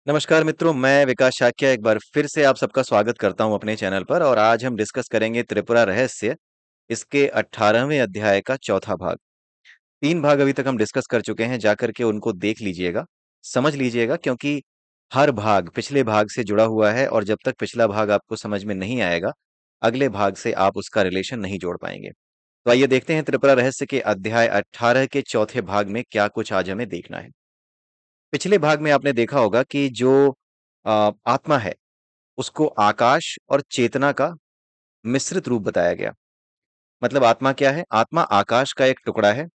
नमस्कार मित्रों, मैं विकास शाक्य एक बार फिर से आप सबका स्वागत करता हूं अपने चैनल पर और आज हम डिस्कस करेंगे त्रिपुरा रहस्य, इसके 18वें अध्याय का चौथा भाग। 3 भाग अभी तक हम डिस्कस कर चुके हैं, जाकर के उनको देख लीजिएगा, समझ लीजिएगा क्योंकि हर भाग पिछले भाग से जुड़ा हुआ है और जब तक पिछला भाग आपको समझ में नहीं आएगा, अगले भाग से आप उसका रिलेशन नहीं जोड़ पाएंगे। तो आइए देखते हैं त्रिपुरा रहस्य के अध्याय 18 के चौथे भाग में क्या कुछ आज हमें देखना है। पिछले भाग में आपने देखा होगा कि जो आत्मा है उसको आकाश और चेतना का मिश्रित रूप बताया गया। मतलब आत्मा क्या है? आत्मा आकाश का एक टुकड़ा है,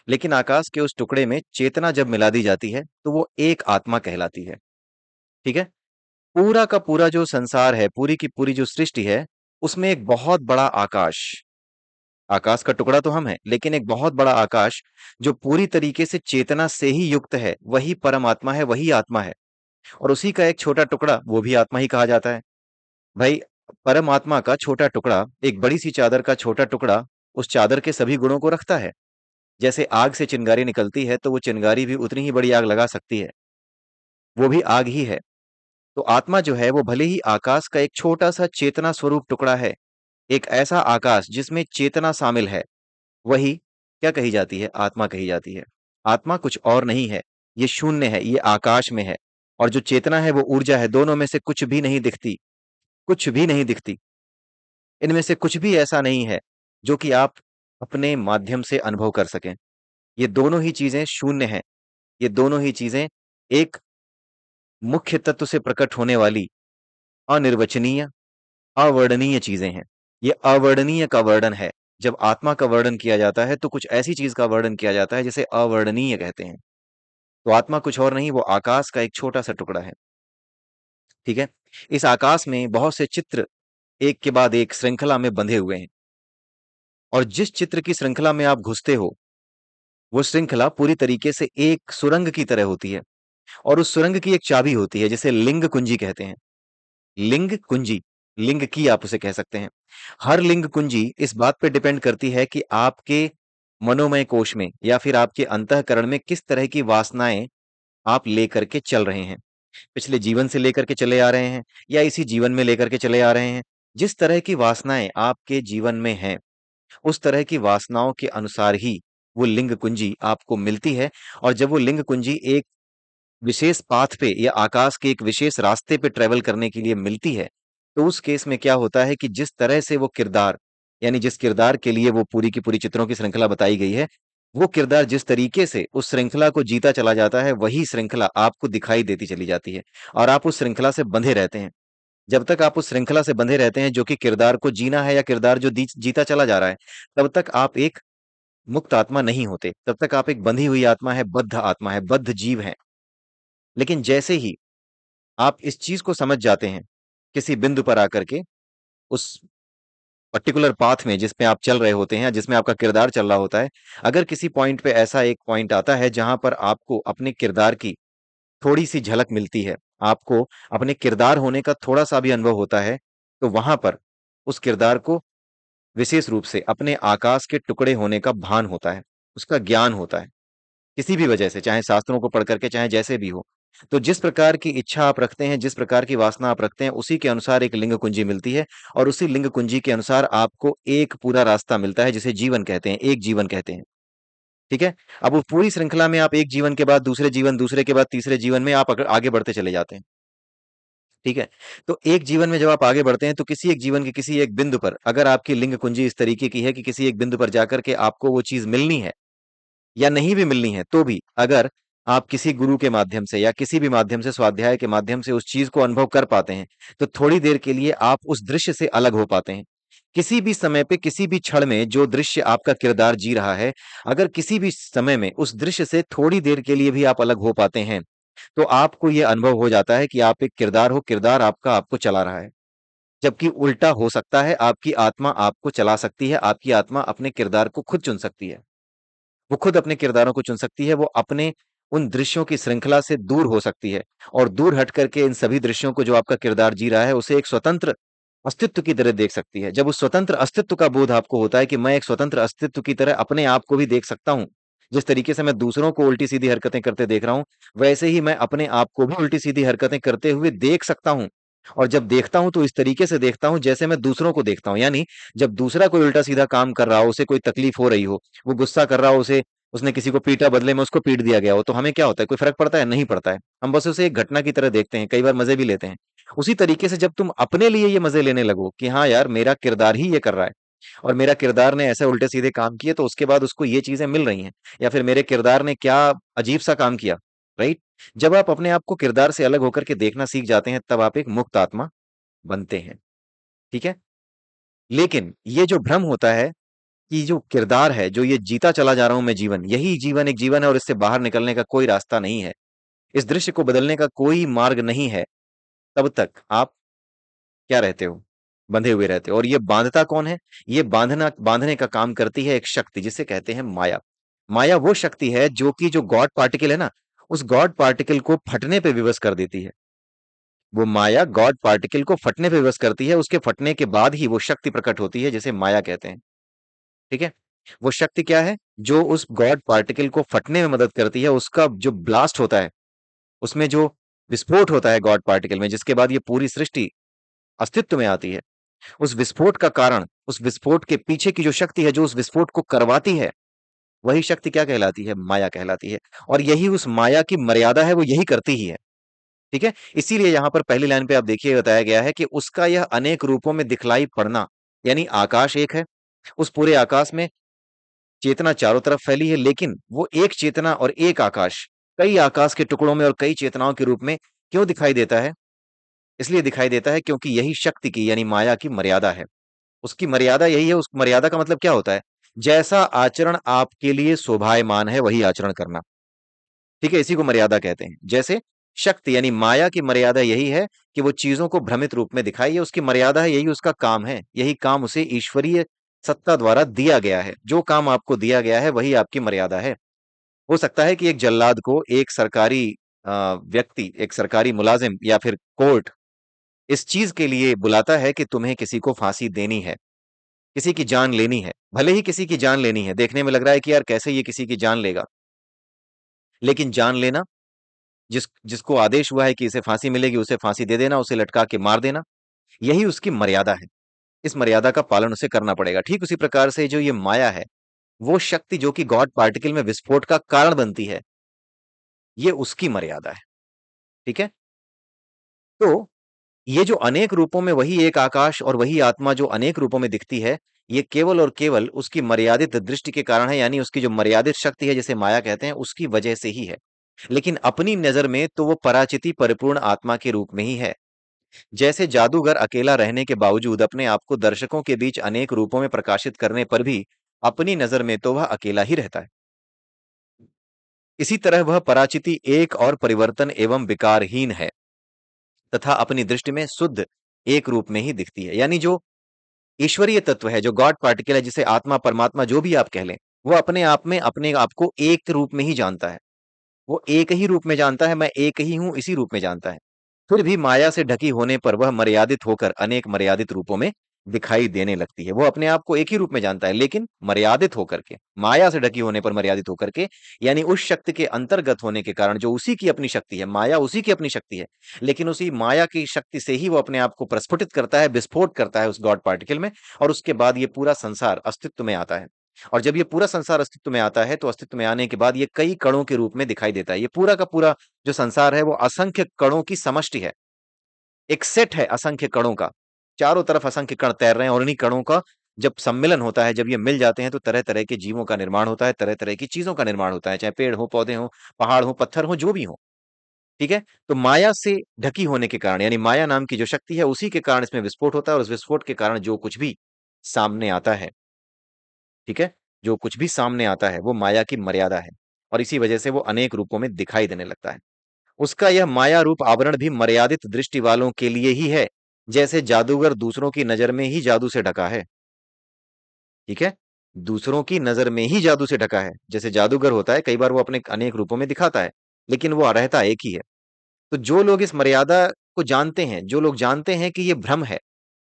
लेकिन आकाश के उस टुकड़े में चेतना जब मिला दी जाती है, तो वो एक आत्मा कहलाती है। ठीक है? पूरा का पूरा जो संसार है, पूरी की पूरी जो सृष्टि है, उसमें एक बहुत बड़ा आकाश, आकाश का टुकड़ा तो हम हैं, लेकिन एक बहुत बड़ा आकाश जो पूरी तरीके से चेतना से ही युक्त है, वही परमात्मा है, वही आत्मा है। और उसी का एक छोटा टुकड़ा, वो भी आत्मा ही कहा जाता है। भाई, परमात्मा का छोटा टुकड़ा, एक बड़ी सी चादर का छोटा टुकड़ा, उस चादर के सभी गुणों को रखता है। जैसे आग से चिंगारी निकलती है, तो वो चिंगारी भी उतनी ही बड़ी आग लगा सकती है। वो भी आग ही है। तो आत्मा जो है, वो भले ही आकाश का एक छोटा सा चेतना स्वरूप टुकड़ा है, एक ऐसा आकाश जिसमें चेतना शामिल है, वही क्या कही जाती है? आत्मा कही जाती है। आत्मा कुछ और नहीं है, ये शून्य है, ये आकाश में है। और जो चेतना है, वो ऊर्जा है, दोनों में से कुछ भी नहीं दिखती, कुछ भी नहीं दिखती। इनमें से कुछ भी ऐसा नहीं है जो कि आप अपने माध्यम से अनुभव कर सकें। ये दोनों ही चीजें शून्य हैं। ये दोनों ही चीजें एक मुख्य तत्व से प्रकट होने वाली अनिर्वचनीय, अवर्णनीय चीजें हैं। ये अवर्णनीय का वर्णन है। जब आत्मा का वर्णन किया जाता है, तो कुछ ऐसी चीज का वर्णन किया जाता है जिसे अवर्णनीय कहते हैं। तो आत्मा कुछ और नहीं, वो आकाश का एक छोटा सा टुकड़ा है। ठीक है? इस आकाश में बहुत से चित्र एक के बाद एक श्रृंखला में बंधे हुए हैं। और जिस चित्र की श्रृंखला में आप घुसते हो, वो श्रृंखला पूरी तरीके से एक सुरंग की तरह होती है। और उस सुरंग की एक चाबी होती है, जिसे लिंग कुंजी कहते हैं। लिंग कुंजी, लिंग की आप उसे कह सकते हैं। हर लिंग कुंजी इस बात पे डिपेंड करती है कि आपके मनोमय कोश में या फिर आपके अंतःकरण में किस तरह की वासनाएं आप लेकर के चल रहे हैं। पिछले जीवन से लेकर के चले आ रहे हैं, या इसी जीवन में लेकर के चले आ रहे हैं। जिस तरह की वासनाएं आपके जीवन में हैं, उस तरह की वासनाओं के अनुसार ही वो लिंग कुंजी आपको मिलती है। और जब वो लिंग कुंजी एक विशेष पाथ पे या आकाश के एक विशेष रास्ते पे ट्रेवल करने के लिए मिलती है, तो उस केस में क्या होता है कि जिस तरह से वो किरदार, यानी जिस किरदार के लिए वो पूरी की पूरी चित्रों की श्रृंखला बताई गई है, वो किरदार जिस तरीके से उस श्रृंखला को जीता चला जाता है, वही श्रृंखला आपको दिखाई देती चली जाती है। और आप उस श्रृंखला से बंधे रहते हैं। जब तक आप उस श्रृंखला से बंधे रहते हैं, जो कि किरदार को जीना है या किरदार जो जीता चला जा रहा है, तब तक आप एक मुक्त आत्मा नहीं होते। तब तक आप एक बंधी हुई आत्मा है, बद्ध आत्मा है, बद्ध जीव है। लेकिन जैसे ही आप इस चीज को समझ जाते हैं, किसी बिंदु पर आकर के, उस पर्टिकुलर पाथ में जिसमें आप चल रहे होते हैं, जिसमें आपका किरदार चल रहा होता है, अगर किसी पॉइंट पे ऐसा एक पॉइंट आता है जहां पर आपको अपने किरदार की थोड़ी सी झलक मिलती है, आपको अपने किरदार होने का थोड़ा सा भी अनुभव होता है, तो वहां पर उस किरदार को विशेष रूप से अपने आकाश के टुकड़े होने का भान होता है, उसका ज्ञान होता है। किसी भी वजह से, चाहे शास्त्रों को पढ़ करके, चाहे जैसे भी हो। तो जिस प्रकार की इच्छा आप रखते हैं, जिस प्रकार की वासना आप रखते हैं, उसी के अनुसार एक लिंग कुंजी मिलती है। और उसी लिंग कुंजी के अनुसार आपको एक पूरा रास्ता मिलता है, जिसे जीवन कहते हैं, एक जीवन कहते हैं। ठीक है? अब वो पूरी श्रृंखला में आप एक जीवन के बाद दूसरे जीवन, दूसरे के बाद तीसरे जीवन में आप अगर आगे बढ़ते चले जाते हैं। ठीक है? तो एक जीवन में जब आप आगे बढ़ते हैं, तो किसी एक जीवन के किसी एक बिंदु पर, अगर आपकी लिंग कुंजी इस तरीके की है कि किसी एक बिंदु पर जाकर के आपको वो चीज मिलनी है, या नहीं भी मिलनी है, तो भी अगर आप किसी गुरु के माध्यम से या किसी भी माध्यम से, स्वाध्याय के माध्यम से उस चीज को अनुभव कर पाते हैं, तो थोड़ी देर के लिए आप उस दृश्य से अलग हो पाते हैं। किसी भी समय पे, किसी भी क्षण में जो दृश्य आपका किरदार जी रहा है, अगर किसी भी समय में उस दृश्य से थोड़ी देर के लिए भी आप अलग हो पाते हैं, तो आपको यह अनुभव हो जाता है कि आप एक किरदार हो, किरदार आपका आपको चला रहा है। जबकि उल्टा हो सकता है, आपकी आत्मा आपको चला सकती है, आपकी आत्मा अपने किरदार को खुद चुन सकती है। वो खुद अपने किरदारों को चुन सकती है, वो अपने उन दृश्यों की श्रृंखला से दूर हो सकती है, और दूर हट करके इन सभी दृश्यों को, जो आपका किरदार जी रहा है, उसे एक स्वतंत्र अस्तित्व की तरह देख सकती है। जब उस स्वतंत्र अस्तित्व का बोध आपको होता है कि मैं एक स्वतंत्र अस्तित्व की तरह अपने आप को भी देख सकता हूँ, जिस तरीके से मैं दूसरों को उल्टी-सीधी हरकतें करते देख रहा हूँ, वैसे ही मैं अपने आप को भी उल्टी-सीधी हरकतें करते हुए देख सकता हूँ। और जब देखता हूँ तो इस तरीके से देखता हूँ जैसे मैं दूसरों को देखता हूँ। यानी जब दूसरा कोई उल्टा-सीधा काम कर रहा हो, उसे कोई तकलीफ हो रही हो, वो गुस्सा कर रहा हो, उसे उसने किसी को पीटा, बदले में उसको पीट दिया गया हो, तो हमें क्या होता है? कोई फ़र्क पड़ता है? नहीं पड़ता है। हम बस उसे एक घटना की तरह देखते हैं, कई बार मज़े भी लेते हैं। उसी तरीके से जब तुम अपने लिए ये मज़े लेने लगो कि हाँ यार, मेरा किरदार ही ये कर रहा है और मेरा किरदार ने ऐसे उल्टे-सीधे काम किए तो उसके बाद उसको ये चीज़ें मिल रही हैं, या फिर मेरे किरदार ने क्या अजीब-सा काम किया, राइट? जब आप अपने आप को किरदार से अलग होकर के देखना सीख जाते हैं, तब आप एक मुक्त आत्मा बनते हैं, ठीक है? लेकिन ये जो भ्रम होता है कि जो किरदार है, जो ये जीता चला जा रहा हूँ मैं जीवन, यही जीवन एक जीवन है और इससे बाहर निकलने का कोई रास्ता नहीं है। इस दृश्य को बदलने का कोई मार्ग नहीं है, तब तक आप क्या रहते हो? बंधे हुए रहते हो और ये बाँधता कौन है? ये बाँधने का काम करती है एक शक्ति जिसे कहते हैं माया। माया वो शक्ति है जो कि जो गॉड पार्टिकल है ना, उस गॉड पार्टिकल को फटने पे विवश कर देती है। वो माया गॉड पार्टिकल को फटने पे विवश करती है, उसके फटने के बाद ही वो शक्ति प्रकट होती है जिसे माया कहते हैं, ठीक है? वो शक्ति क्या है? जो उस गॉड पार्टिकल को फटने में मदद करती है, उसका जो ब्लास्ट होता है, उसमें जो विस्फोट होता है गॉड पार्टिकल में, जिसके बाद ये पूरी सृष्टि अस्तित्व में आती है। उस विस्फोट का कारण, उस विस्फोट के पीछे की जो शक्ति है, जो उस विस्फोट को करवाती है, वही शक्ति क्या कहलाती है? माया कहलाती है। और यही उस माया की मर्यादा है, वो यही करती ही है। ठीक है? इसीलिए यहाँ पर पहली लाइन पे आप देखिए बताया गया है कि उसका यह अनेक रूपों में दिखलाई पड़ना, यानी आकाश एक है, उस पूरे आकाश में चेतना चारों तरफ फैली है, लेकिन वो एक चेतना और एक आकाश, कई आकाश के टुकड़ों में और कई चेतनाओं के रूप में क्यों दिखाई देता है? इसलिए दिखाई देता है क्योंकि यही शक्ति की यानी माया की मर्यादा है। उसकी मर्यादा यही है, उस मर्यादा का मतलब क्या होता है? जैसा आचरण आपके लिए शोभायमान है, वही आचरण करना। ठीक है? इसी को मर्यादा कहते हैं। जैसे शक्ति यानी माया की मर्यादा यही है कि वो चीज़ों को भ्रमित रूप में दिखाए, ये उसकी मर्यादा है, यही उसका काम है। यही काम उसे ईश्वरीय सत्ता द्वारा दिया गया है। जो काम आपको दिया गया है, वही आपकी मर्यादा है। हो सकता है कि एक जल्लाद को एक सरकारी व्यक्ति, एक सरकारी मुलाज़िम या फिर कोर्ट इस चीज़ के लिए बुलाता है कि तुम्हें किसी को फांसी देनी है। किसी की जान लेनी है, भले ही किसी की जान लेनी है, देखने में लग रहा है कि यार कैसे ये किसी की जान लेगा, लेकिन जान लेना, जिसको आदेश हुआ है कि इसे फांसी मिलेगी, उसे फांसी दे देना, उसे लटका के मार देना, यही उसकी मर्यादा है। इस मर्यादा का पालन उसे करना पड़ेगा। ठीक उसी प्रकार से जो ये माया है, वो शक्ति जो कि गॉड पार्टिकल में विस्फोट का कारण बनती है, ये उसकी मर्यादा है। ठीक है? तो ये जो अनेक रूपों में वही एक आकाश और वही आत्मा जो अनेक रूपों में दिखती है, ये केवल और केवल उसकी मर्यादित दृष्टि के कारण है, यानी उसकी जो मर्यादित शक्ति है जिसे माया कहते हैं, उसकी वजह से ही है। लेकिन अपनी नज़र में तो वो पराचिति परिपूर्ण आत्मा के रूप में ही है। जैसे जादूगर अकेला रहने के बावजूद अपने आप को दर्शकों के बीच अनेक रूपों में प्रकाशित करने पर भी अपनी नज़र में तो वह अकेला ही रहता है। इसी तरह वह पराचिति एक और परिवर्तन एवं विकारहीन है तथा अपनी दृष्टि में शुद्ध एक रूप में ही दिखती है। यानी जो ईश्वरीय तत्व है, जो गॉड पार्टिकल है, जिसे आत्मा, परमात्मा जो भी आप कह लें, वो अपने आप में अपने आप को एक रूप में ही जानता है। वो एक ही रूप में जानता है, मैं एक ही हूँ, इसी रूप में जानता है। फिर भी माया से ढकी होने पर वह मर्यादित होकर अनेक मर्यादित रूपों में दिखाई देने लगती है। वो अपने आप को एक ही रूप में जानता है, लेकिन मर्यादित होकर के, माया से ढकी होने पर मर्यादित होकर के, यानी उस शक्ति के अंतर्गत होने के कारण जो उसी की अपनी शक्ति है, माया उसी की अपनी शक्ति है, लेकिन उसी माया की शक्ति से ही वो अपने आप को प्रस्फुटित करता है, विस्फोट करता है उस गॉड पार्टिकल में और उसके बाद ये पूरा संसार अस्तित्व में आता है। और जब ये पूरा संसार अस्तित्व में आता है, तो अस्तित्व में आने के बाद ये कई कणों के रूप में दिखाई देता है। ये पूरा का पूरा जो संसार है, वो असंख्य कणों की समष्टि है। एक सेट है असंख्य कणों का। चारों तरफ असंख्य कण तैर रहे हैं और इन्हीं कणों का जब सम्मिलन होता है, जब ये मिल जाते हैं, तो तरह-तरह के जीवों का निर्माण होता है, तरह-तरह की चीज़ों का निर्माण होता है, चाहे पेड़ हों, पौधे हों, पहाड़ हों, पत्थर हों, जो भी हों। ठीक है? तो माया से ढकी होने के कारण, यानी माया नाम की जो शक्ति है, उसी के कारण इसमें विस्फोट होता है और उस विस्फोट के कारण जो कुछ भी सामने आता है, ठीक है? जो कुछ भी सामने आता है, वो माया की मर्यादा है और इसी वजह से वो अनेक रूपों में दिखाई देने लगता है। उसका यह माया रूप आवरण भी मर्यादित दृष्टि वालों के लिए ही है, जैसे जादूगर दूसरों की नज़र में ही जादू से ढका है, ठीक है? दूसरों की नज़र में ही जादू से ढका है। जैसे जादूगर होता है, कई बार वो अपने अनेक रूपों में दिखाता है, लेकिन वो रहता एक ही है। तो जो लोग इस मर्यादा को जानते हैं, जो लोग जानते हैं कि ये भ्रम है,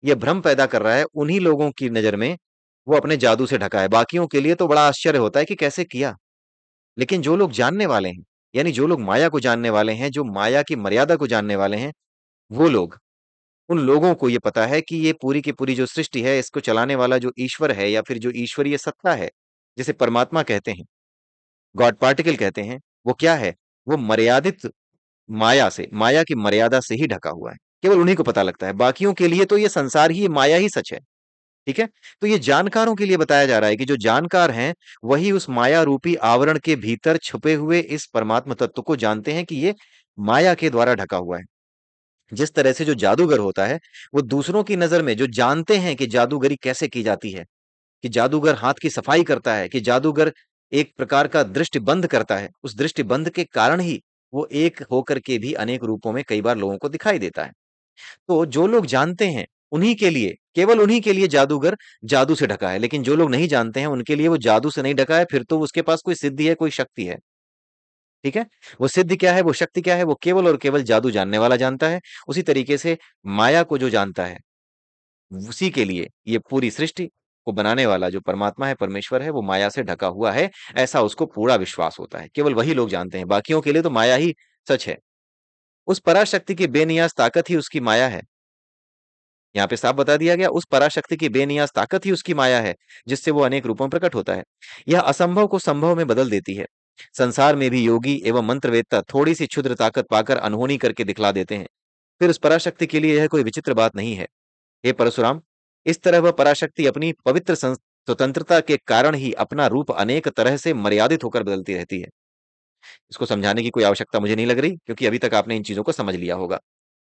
ये भ्रम पैदा कर रहा है, उन्हीं लोगों की नज़र में वो अपने जादू से ढका है। बाकियों के लिए तो बड़ा आश्चर्य होता है कि कैसे किया? लेकिन जो लोग जानने वाले हैं, यानी जो लोग माया को जानने वाले हैं, जो माया की मर्यादा को जानने वाले हैं, वो लोग, उन लोगों को ये पता है कि ये पूरी की पूरी जो सृष्टि है, इसको चलाने वाला जो ईश्वर है या फिर जो ईश्वरीय सत्ता है, जिसे परमात्मा कहते हैं, गॉड पार्टिकल कहते हैं, वो क्या है? वो मर्यादित माया से, माया की मर्यादा से ही ढका हुआ है। केवल उन्हीं को पता लगता है। बाकियों के लिए तो ये संसार ही, ये माया ही सच है। ठीक है? तो ये जानकारों के लिए बताया जा रहा है कि जो जानकार हैं, वही उस माया रूपी आवरण के भीतर छुपे हुए इस परमात्म तत्व को जानते हैं कि ये माया के द्वारा ढका हुआ है। जिस तरह से जो जादूगर होता है, वो दूसरों की नजर में जो जानते हैं कि जादूगरी कैसे की जाती है, कि जादूगर हाथ की सफाई करता है, कि जादूगर एक प्रकार का दृष्टि बंद करता है, उस दृष्टि बंद के कारण ही वो एक होकर के भी अनेक रूपों में कई बार लोगों को दिखाई देता है। तो जो लोग जानते हैं, उन्हीं के लिए, केवल उन्हीं के लिए जादूगर जादू से ढका है। लेकिन जो लोग नहीं जानते हैं, उनके लिए वो जादू से नहीं ढका है, फिर तो उसके पास कोई सिद्धि है, कोई शक्ति है। ठीक है? वो सिद्धि क्या है, वो शक्ति क्या है, वो केवल और केवल जादू जानने वाला जानता है। उसी तरीके से माया को जो जानता है, उसी के लिए ये पूरी सृष्टि को बनाने वाला जो परमात्मा है, परमेश्वर है, वो माया से ढका हुआ है, ऐसा उसको पूरा विश्वास होता है। केवल वही लोग जानते हैं, बाकियों के लिए तो माया ही सच है। उस पराशक्ति की बेनियाज ताकत ही उसकी माया है। यहाँ पे साफ बता दिया गया, उस पराशक्ति की बेनियाज ताकत ही उसकी माया है, जिससे वो अनेक रूपों में प्रकट होता है। यह असंभव को संभव में बदल देती है। संसार में भी योगी एवं मंत्रवेत्ता थोड़ी सी क्षुद्र ताकत पाकर अनहोनी करके दिखला देते हैं। फिर उस पराशक्ति के लिए यह कोई विचित्र बात नहीं है। हे परशुराम, इस तरह वह पराशक्ति अपनी पवित्र स्वतंत्रता के कारण ही अपना रूप अनेक तरह से मर्यादित होकर बदलती रहती है। इसको समझाने की कोई आवश्यकता मुझे नहीं लग रही, क्योंकि अभी तक आपने इन चीजों को समझ लिया होगा,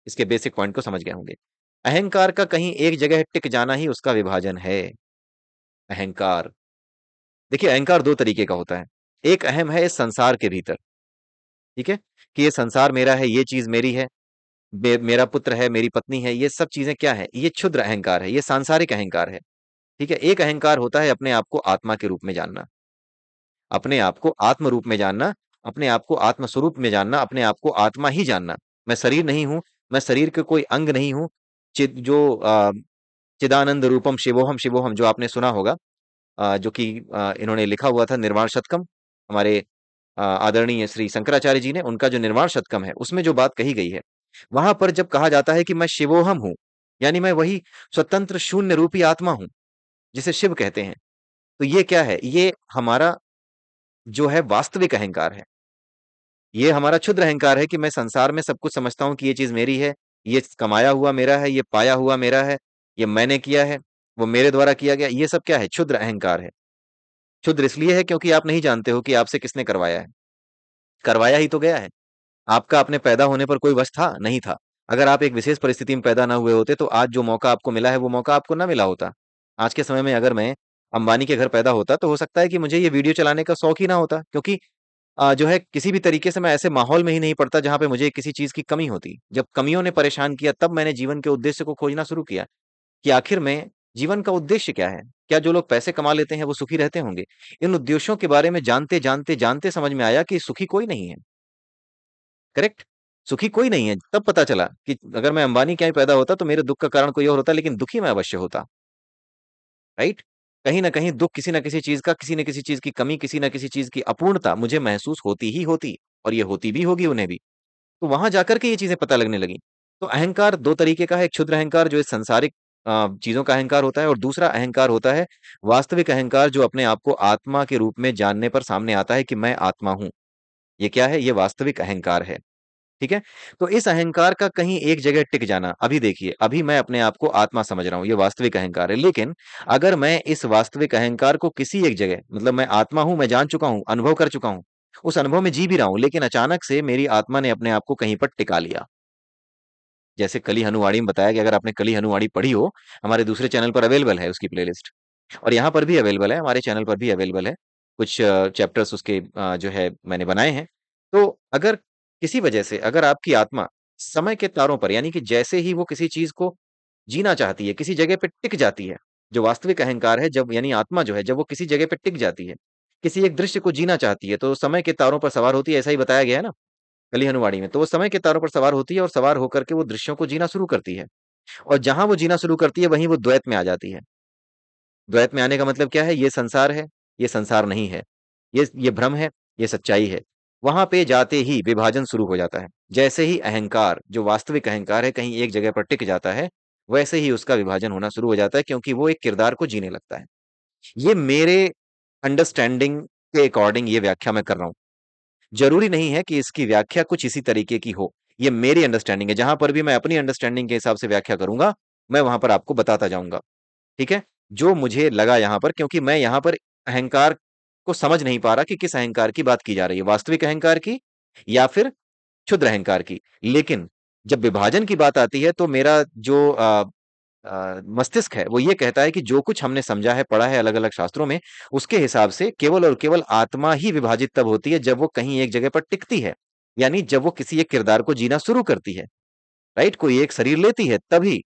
इसके बेसिक पॉइंट को समझ गए होंगे। अहंकार का कहीं एक जगह टिक जाना ही उसका विभाजन है। अहंकार, देखिए अहंकार दो तरीके का होता है। एक अहम है इस संसार के भीतर, ठीक है, कि ये संसार मेरा है, ये चीज मेरी है, मेरा पुत्र है, मेरी पत्नी है, ये सब चीजें क्या है, ये क्षुद्र अहंकार है, ये सांसारिक अहंकार है। ठीक है? एक अहंकार होता है अपने आप को आत्मा के रूप में जानना, अपने आप को आत्म रूप में जानना, अपने आप को आत्म स्वरूप में जानना, अपने आप को आत्मा ही जानना। मैं शरीर नहीं हूं, मैं शरीर के कोई अंग नहीं हूं। चिदानंद रूपम शिवोहम शिवोहम, जो आपने सुना होगा, जो कि इन्होंने लिखा हुआ था निर्वाण शतकम, हमारे आदरणीय श्री शंकराचार्य जी ने, उनका जो निर्वाण शतकम है, उसमें जो बात कही गई है, वहां पर जब कहा जाता है कि मैं शिवोहम हूं, यानी मैं वही स्वतंत्र शून्य रूपी आत्मा हूं, जिसे शिव कहते हैं। तो ये क्या है? ये हमारा जो है वास्तविक अहंकार है। ये हमारा क्षुद्र अहंकार है कि मैं संसार में सब कुछ समझता हूँ कि ये चीज मेरी है, ये कमाया हुआ मेरा है, ये पाया हुआ मेरा है, ये मैंने किया है, वो मेरे द्वारा किया गया। ये सब क्या है? क्षुद्र अहंकार है। क्षुद्र इसलिए है क्योंकि आप नहीं जानते हो कि आपसे किसने करवाया है। करवाया ही तो गया है। आपका अपने पैदा होने पर कोई वश था? नहीं था। अगर आप एक विशेष परिस्थिति में पैदा ना हुए होते, तो आज जो मौका आपको मिला है, वो मौका आपको ना मिला होता। आज के समय में अगर मैं अंबानी के घर पैदा होता, तो हो सकता है कि मुझे ये वीडियो चलाने का शौक ही ना होता, क्योंकि जो है किसी भी तरीके से मैं ऐसे माहौल में ही नहीं पड़ता जहां पे मुझे किसी चीज की कमी होती। जब कमियों ने परेशान किया, तब मैंने जीवन के उद्देश्य को खोजना शुरू किया कि आखिर में जीवन का उद्देश्य क्या है। क्या जो लोग पैसे कमा लेते हैं वो सुखी रहते होंगे? इन उद्देश्यों के बारे में जानते जानते जानते समझ में आया कि सुखी कोई नहीं है। करेक्ट? सुखी कोई नहीं है। तब पता चला कि अगर मैं अंबानी क्या ही पैदा होता, तो मेरे दुख का कारण कोई और होता, लेकिन दुखी मैं अवश्य होता। राइट? कहीं ना कहीं दुख किसी ना किसी चीज का, किसी न किसी चीज की कमी, किसी न किसी चीज की अपूर्णता मुझे महसूस होती ही होती, और ये होती भी होगी उन्हें भी। तो वहां जाकर के ये चीजें पता लगने लगी। तो अहंकार दो तरीके का है। एक क्षुद्र अहंकार जो इस सांसारिक चीजों का अहंकार होता है, और दूसरा अहंकार होता है वास्तविक अहंकार, जो अपने आप को आत्मा के रूप में जानने पर सामने आता है कि मैं आत्मा हूं। ये क्या है? ये वास्तविक अहंकार है। ठीक है? तो इस अहंकार का कहीं एक जगह टिक जाना, अभी देखिए, अभी मैं अपने आप को आत्मा समझ रहा हूं, ये वास्तविक अहंकार है। लेकिन अगर मैं इस वास्तविक अहंकार को किसी एक जगह, मतलब मैं आत्मा हूं, मैं जान चुका हूं, अनुभव कर चुका हूं, उस अनुभव में जी भी रहा हूं, लेकिन अचानक से मेरी आत्मा ने अपने आप को कहीं पर टिका लिया। जैसे कली हनुवाणी में बताया कि अगर आपने कली हनुवाणी पढ़ी हो, हमारे दूसरे चैनल पर अवेलेबल है उसकी प्लेलिस्ट, और यहाँ पर भी अवेलेबल है, हमारे चैनल पर भी अवेलेबल है। कुछ चैप्टर्स उसके जो है मैंने बनाए हैं। तो अगर किसी वजह से अगर आपकी आत्मा समय के तारों पर, यानी कि जैसे ही वो किसी चीज को जीना चाहती है, किसी जगह पे टिक जाती है, जो वास्तविक अहंकार है, जब यानी आत्मा जो है, जब वो किसी जगह पे टिक जाती है, किसी एक दृश्य को जीना चाहती है, तो समय के तारों पर सवार होती है, ऐसा ही बताया गया है ना कली हनुवाणी में। तो वो समय के तारों पर सवार होती है, और सवार होकर के वो दृश्यों को जीना शुरू करती है, और जहां वो जीना शुरू करती है, वहीं वो द्वैत में आ जाती है। द्वैत में आने का मतलब क्या है? ये संसार है, ये संसार नहीं है, ये भ्रम है, ये सच्चाई है। वहां पे जाते ही विभाजन शुरू हो जाता है। जैसे ही अहंकार, जो वास्तविक अहंकार है, कहीं एक जगह पर टिक जाता है, वैसे ही उसका विभाजन होना शुरू हो जाता है, क्योंकि वो एक किरदार को जीने लगता है। ये मेरे अंडरस्टैंडिंग के अकॉर्डिंग ये व्याख्या मैं कर रहा हूं। जरूरी नहीं है कि इसकी व्याख्या कुछ इसी तरीके की हो। ये मेरी अंडरस्टैंडिंग है। जहां पर भी मैं अपनी अंडरस्टैंडिंग के हिसाब से व्याख्या करूंगा, मैं वहां पर आपको बताता जाऊंगा। ठीक है? जो मुझे लगा यहां पर, क्योंकि मैं यहां पर अहंकार को समझ नहीं पा रहा कि किस अहंकार की बात की जा रही है, वास्तविक अहंकार की या फिर क्षुद्र अहंकार की। लेकिन जब विभाजन की बात आती है, तो मेरा जो मस्तिष्क है वो ये कहता है कि जो कुछ हमने समझा है, पढ़ा है अलग अलग शास्त्रों में, उसके हिसाब से केवल और केवल आत्मा ही विभाजित तब होती है जब वो कहीं एक जगह पर टिकती है। यानी जब वो किसी एक किरदार को जीना शुरू करती है। राइट? कोई एक शरीर लेती है, तभी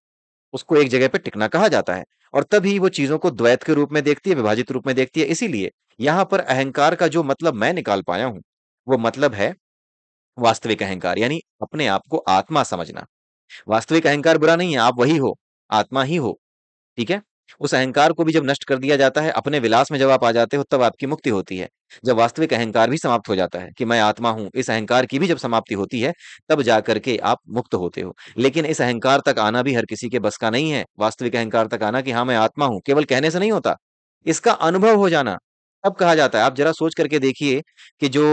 उसको एक जगह पे टिकना कहा जाता है। और तभी वो चीजों को द्वैत के रूप में देखती है, विभाजित रूप में देखती है। इसीलिए यहां पर अहंकार का जो मतलब मैं निकाल पाया हूं, वो मतलब है वास्तविक अहंकार, यानी अपने आप को आत्मा समझना। वास्तविक अहंकार बुरा नहीं है, आप वही हो, आत्मा ही हो। ठीक है? उस अहंकार को भी जब नष्ट कर दिया जाता है, अपने विलास में जब आप आ जाते हो, तब आपकी मुक्ति होती है। जब वास्तविक अहंकार भी समाप्त हो जाता है कि मैं आत्मा हूं, इस अहंकार की भी जब समाप्ति होती है, तब जाकर के आप मुक्त होते हो। लेकिन इस अहंकार तक आना भी हर किसी के बस का नहीं है। वास्तविक अहंकार तक आना कि हाँ मैं आत्मा हूं, केवल कहने से नहीं होता, इसका अनुभव हो जाना तब कहा जाता है। आप जरा सोच करके देखिए कि जो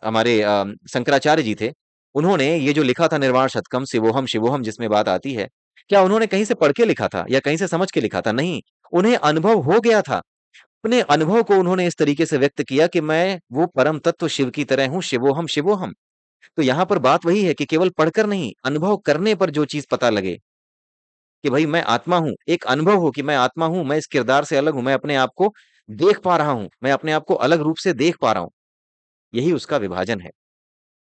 हमारे शंकराचार्य जी थे, उन्होंने ये जो लिखा था निर्वाण शतकम, शिवोहम शिवोहम, जिसमें बात आती है, क्या उन्होंने कहीं से पढ़ के लिखा था या कहीं से समझ के लिखा था? नहीं, उन्हें अनुभव हो गया था। अपने अनुभव को उन्होंने इस तरीके से व्यक्त किया कि मैं वो परम तत्व शिव की तरह हूँ, शिवोहम शिवोहम। तो यहाँ पर बात वही है कि केवल पढ़कर नहीं, अनुभव करने पर जो चीज पता लगे कि भाई मैं आत्मा हूँ, एक अनुभव हो कि मैं आत्मा हूँ, मैं इस किरदार से अलग हूँ, मैं अपने आप को देख पा रहा हूँ, मैं अपने आप को अलग रूप से देख पा रहा हूँ, यही उसका विभाजन है।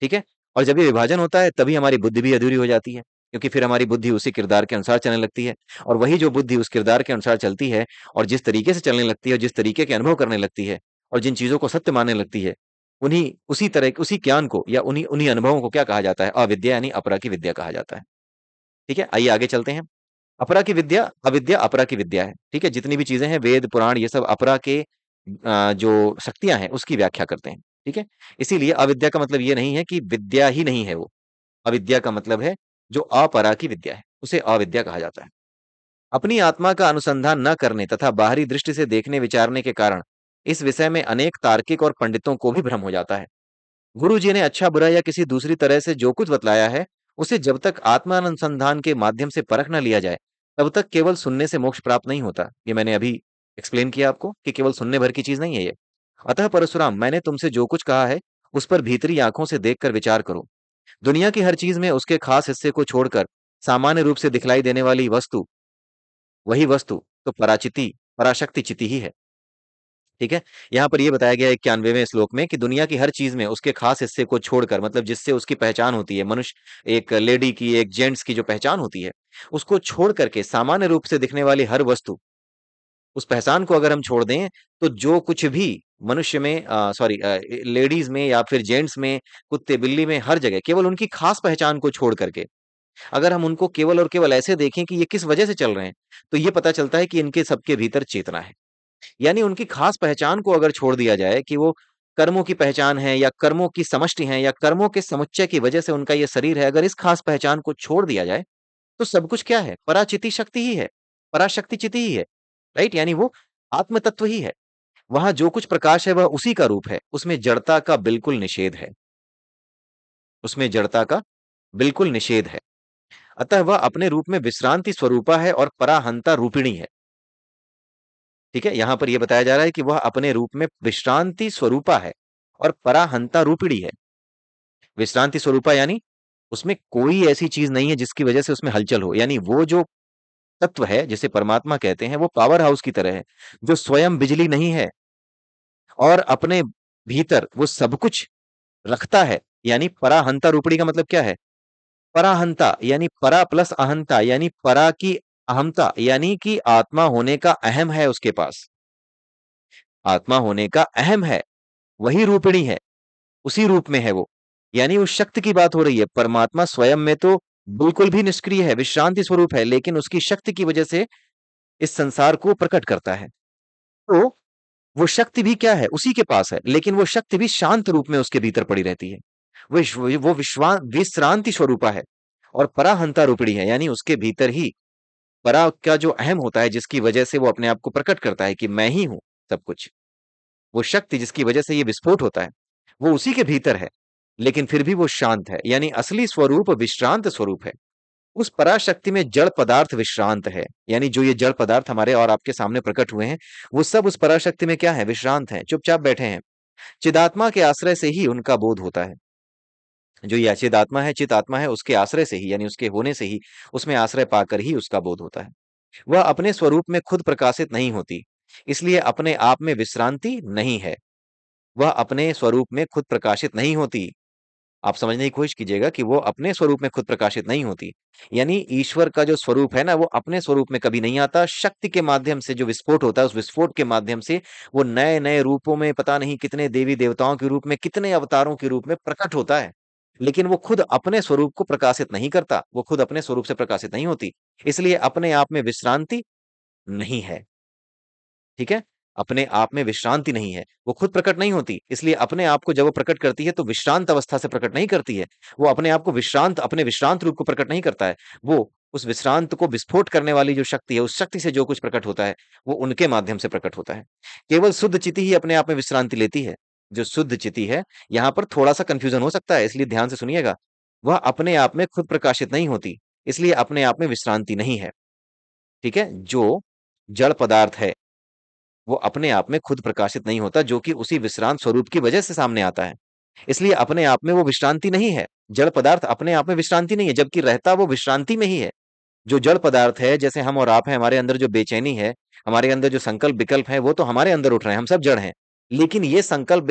ठीक है? और जब ये विभाजन होता है, तभी हमारी बुद्धि भी अधूरी हो जाती है, क्योंकि फिर हमारी बुद्धि उसी किरदार के अनुसार चलने लगती है। और वही जो बुद्धि उस किरदार के अनुसार चलती है, और जिस तरीके से चलने लगती है, और जिस तरीके के अनुभव करने लगती है, और जिन चीजों को सत्य मानने लगती है, उन्हीं उसी तरह उसी ज्ञान को या उन्हीं उन्हीं अनुभवों को क्या कहा जाता है? अविद्या, यानी अपरा की विद्या कहा जाता है। ठीक है? आइए आगे चलते हैं। अपरा की विद्या, अविद्या अपरा की विद्या है। ठीक है? जितनी भी चीजें हैं, वेद पुराण, ये सब अपरा के जो शक्तियां हैं उसकी व्याख्या करते हैं। ठीक है? इसीलिए अविद्या का मतलब ये नहीं है कि विद्या ही नहीं है वो। अविद्या का मतलब है जो अपरा की विद्या है, उसे अविद्या कहा जाता है। अपनी आत्मा का अनुसंधान न करने तथा बाहरी दृष्टि से देखने विचारने के कारण इस विषय में अनेक तार्किक और पंडितों को भी भ्रम हो जाता है। गुरु जी ने अच्छा बुरा या किसी दूसरी तरह से जो कुछ बतलाया है, उसे जब तक आत्मानुसंधान के माध्यम से परख न लिया जाए, तब तक केवल सुनने से मोक्ष प्राप्त नहीं होता। ये मैंने अभी एक्सप्लेन किया आपको कि केवल सुनने भर की चीज नहीं है ये। अतः परशुराम, मैंने तुमसे जो कुछ कहा है, उस पर भीतरी आंखों से देखकर विचार करो। दुनिया की हर चीज में उसके खास हिस्से को छोड़कर सामान्य रूप से दिखलाई देने वाली वस्तु, वही वस्तु तो पराचिति, पराशक्ति चिति ही है। ठीक है? यहाँ पर ये बताया गया है 91वें श्लोक में कि दुनिया की हर चीज में उसके खास हिस्से को छोड़कर, मतलब जिससे उसकी पहचान होती है, मनुष्य, एक लेडी की, एक जेंट्स की जो पहचान होती है, उसको छोड़ करके सामान्य रूप से दिखने वाली हर वस्तु, उस पहचान को अगर हम छोड़ दें, तो जो कुछ भी मनुष्य में, सॉरी, लेडीज में या फिर जेंट्स में, कुत्ते बिल्ली में, हर जगह केवल उनकी खास पहचान को छोड़ करके अगर हम उनको केवल और केवल ऐसे देखें कि ये किस वजह से चल रहे हैं, तो ये पता चलता है कि इनके सबके भीतर चेतना है। यानी उनकी खास पहचान को अगर छोड़ दिया जाए कि वो कर्मों की पहचान है या कर्मों की समष्टि है या कर्मों के समुच्चय की वजह से उनका ये शरीर है, अगर इस खास पहचान को छोड़ दिया जाए, तो सब कुछ क्या है? पराचिति शक्ति ही है, पराशक्ति चिति ही है। राइट? यानी वो आत्म तत्व ही है। वहां जो कुछ प्रकाश है वह उसी का रूप है, उसमें जड़ता का बिल्कुल निषेध है, उसमें जड़ता का बिल्कुल निषेध है। अतः वह अपने रूप में विश्रांति स्वरूपा है और पराहंता रूपिणी है। ठीक है? यहां पर यह बताया जा रहा है कि वह अपने रूप में विश्रांति स्वरूपा है और पराहंता रूपिणी है। विश्रांति स्वरूपा यानी उसमें कोई ऐसी चीज नहीं है जिसकी वजह से उसमें हलचल हो। यानी वो जो तत्व है, जिसे परमात्मा कहते हैं, वो पावर हाउस की तरह है, जो स्वयं बिजली नहीं है और अपने भीतर वो सब कुछ रखता है। यानी पराहंता रूपिणी का मतलब क्या है? पराहंता यानी परा प्लस अहंता, यानी परा की अहमता, यानी कि आत्मा होने का अहम है उसके पास, आत्मा होने का अहम है, वही रूपिणी है, उसी रूप में है वो। यानी उस शक्ति की बात हो रही है। परमात्मा स्वयं में तो बिल्कुल भी निष्क्रिय है, विश्रांति स्वरूप है, लेकिन उसकी शक्ति की वजह से इस संसार को प्रकट करता है। तो वो शक्ति भी क्या है, उसी के पास है, लेकिन वो शक्ति भी शांत रूप में उसके भीतर पड़ी रहती है। वो विश्रांति स्वरूपा है और पराहंता रूपिणी है, यानी उसके भीतर ही परा का जो अहम होता है, जिसकी वजह से वो अपने आप को प्रकट करता है कि मैं ही हूं सब कुछ। वो शक्ति जिसकी वजह से ये विस्फोट होता है, वो उसी के भीतर है, लेकिन फिर भी वो शांत है, यानी असली स्वरूप विश्रांत स्वरूप है। उस पराशक्ति में जड़ पदार्थ विश्रांत है, यानी जो ये जड़ पदार्थ हमारे और आपके सामने प्रकट हुए हैं, वो सब उस पराशक्ति में क्या है, विश्रांत है, चुपचाप बैठे हैं। चिदात्मा के आश्रय से ही उनका बोध होता है। जो ये चिदात्मा है, चित आत्मा है, उसके आश्रय से ही, यानी उसके होने से ही, उसमें आश्रय पाकर ही उसका बोध होता है। वह अपने स्वरूप में खुद प्रकाशित नहीं होती, इसलिए अपने आप में विश्रांति नहीं है। वह अपने स्वरूप में खुद प्रकाशित नहीं होती। आप समझने की कोशिश कीजिएगा कि वो अपने स्वरूप में खुद प्रकाशित नहीं होती। यानी ईश्वर का जो स्वरूप है ना, वो अपने स्वरूप में कभी नहीं आता। शक्ति के माध्यम से जो विस्फोट होता है, उस विस्फोट के माध्यम से वो नए-नए रूपों में, पता नहीं कितने देवी-देवताओं के रूप में, कितने अवतारों के रूप में प्रकट होता है। लेकिन वो खुद अपने स्वरूप को प्रकाशित नहीं करता, वो खुद अपने स्वरूप से प्रकाशित नहीं होती। इसलिए अपने आप में विश्रांति नहीं है। ठीक है? अपने आप में विश्रांति नहीं है। वो खुद प्रकट नहीं होती, इसलिए अपने आप को जब वो प्रकट करती है, तो विश्रांत अवस्था से प्रकट नहीं करती है। वो अपने आप को अपने विश्रांत रूप को प्रकट नहीं करता है। वो उस विश्रांत को विस्फोट करने वाली जो शक्ति है, उस शक्ति से जो कुछ प्रकट होता है, वो उनके माध्यम से प्रकट होता है। केवल शुद्ध चिति ही अपने आप में विश्रांति लेती है। जो शुद्ध चिति है, यहाँ पर थोड़ा-सा कन्फ्यूजन हो सकता है, इसलिए ध्यान से सुनिएगा। वह अपने आप में खुद प्रकाशित नहीं होती, इसलिए अपने आप में विश्रांति नहीं है। ठीक है? जो जड़ पदार्थ है, वो अपने आप में खुद प्रकाशित नहीं होता, जो कि उसी विश्रांत स्वरूप की वजह से सामने आता है। इसलिए अपने आप में वो विश्रांति नहीं है। जड़ पदार्थ अपने आप में विश्रांति नहीं है, जबकि रहता वो विश्रांति में ही है। जो जड़ पदार्थ है, जैसे हम और आप हैं, हमारे अंदर जो बेचैनी है, हमारे अंदर जो संकल्प विकल्प है, वो तो हमारे अंदर उठ रहे हैं, हम सब जड़ हैं। लेकिन ये संकल्प